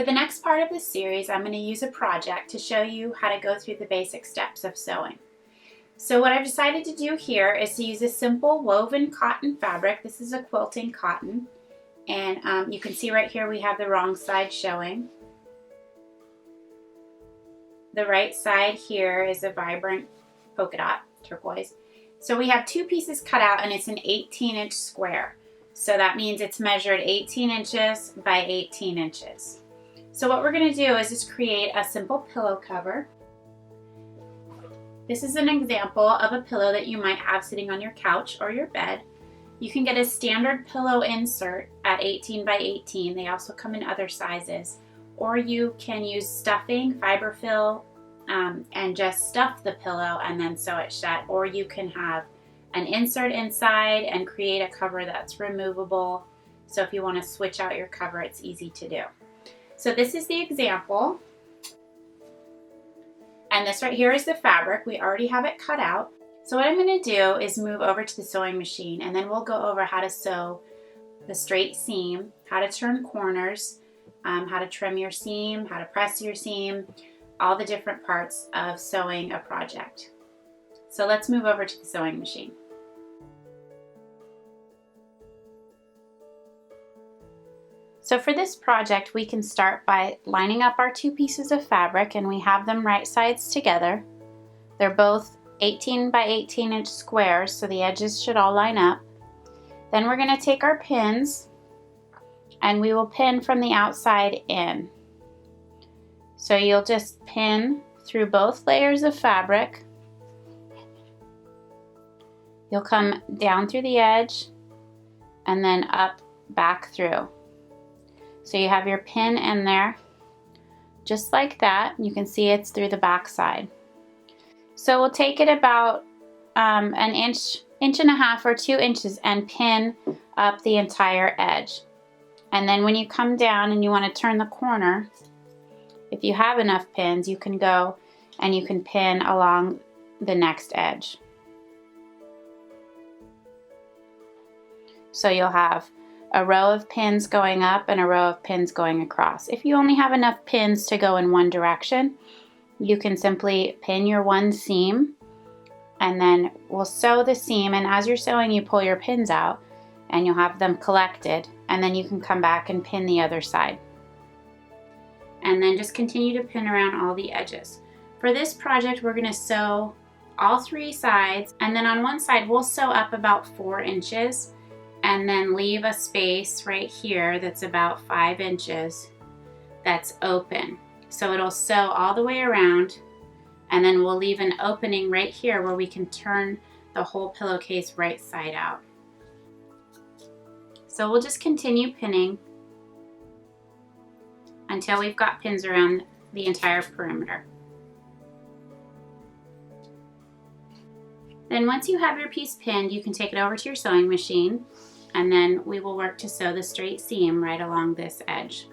For the next part of this series, I'm going to use a project to show you how to go through the basic steps of sewing. So what I've decided to do here is to use a simple woven cotton fabric. This is a quilting cotton, and you can see right here we have the wrong side showing. The right side here is a vibrant polka dot, turquoise. So we have two pieces cut out, and it's an 18-inch square. So that means it's measured 18 inches by 18 inches. So what we're going to do is just create a simple pillow cover. This is an example of a pillow that you might have sitting on your couch or your bed. You can get a standard pillow insert at 18 by 18. They also come in other sizes. Or you can use stuffing, fiberfill, and just stuff the pillow and then sew it shut. Or you can have an insert inside and create a cover that's removable. So if you want to switch out your cover, it's easy to do. So this is the example, and this right here is the fabric. We already have it cut out. So what I'm going to do is move over to the sewing machine, and then we'll go over how to sew the straight seam, how to turn corners, how to trim your seam, how to press your seam, all the different parts of sewing a project. So let's move over to the sewing machine. So for this project, we can start by lining up our two pieces of fabric, and we have them right sides together. They're both 18 by 18 inch squares, so the edges should all line up. Then we're going to take our pins, and we will pin from the outside in. So you'll just pin through both layers of fabric. You'll come down through the edge and then up back through. So you have your pin in there, just like that. You can see it's through the back side. So we'll take it about an inch and a half or 2 inches and pin up the entire edge. And then when you come down and you want to turn the corner, if you have enough pins, you can go and you can pin along the next edge. So you'll have a row of pins going up and a row of pins going across. If you only have enough pins to go in one direction, you can simply pin your one seam, and then we'll sew the seam, and as you're sewing you pull your pins out and you'll have them collected, and then you can come back and pin the other side. And then just continue to pin around all the edges. For this project, we're going to sew all 3 sides, and then on one side we'll sew up about 4 inches and then leave a space right here that's about 5 inches that's open. So it'll sew all the way around, and then we'll leave an opening right here where we can turn the whole pillowcase right side out. So we'll just continue pinning until we've got pins around the entire perimeter. Then once you have your piece pinned, you can take it over to your sewing machine, and then we will work to sew the straight seam right along this edge.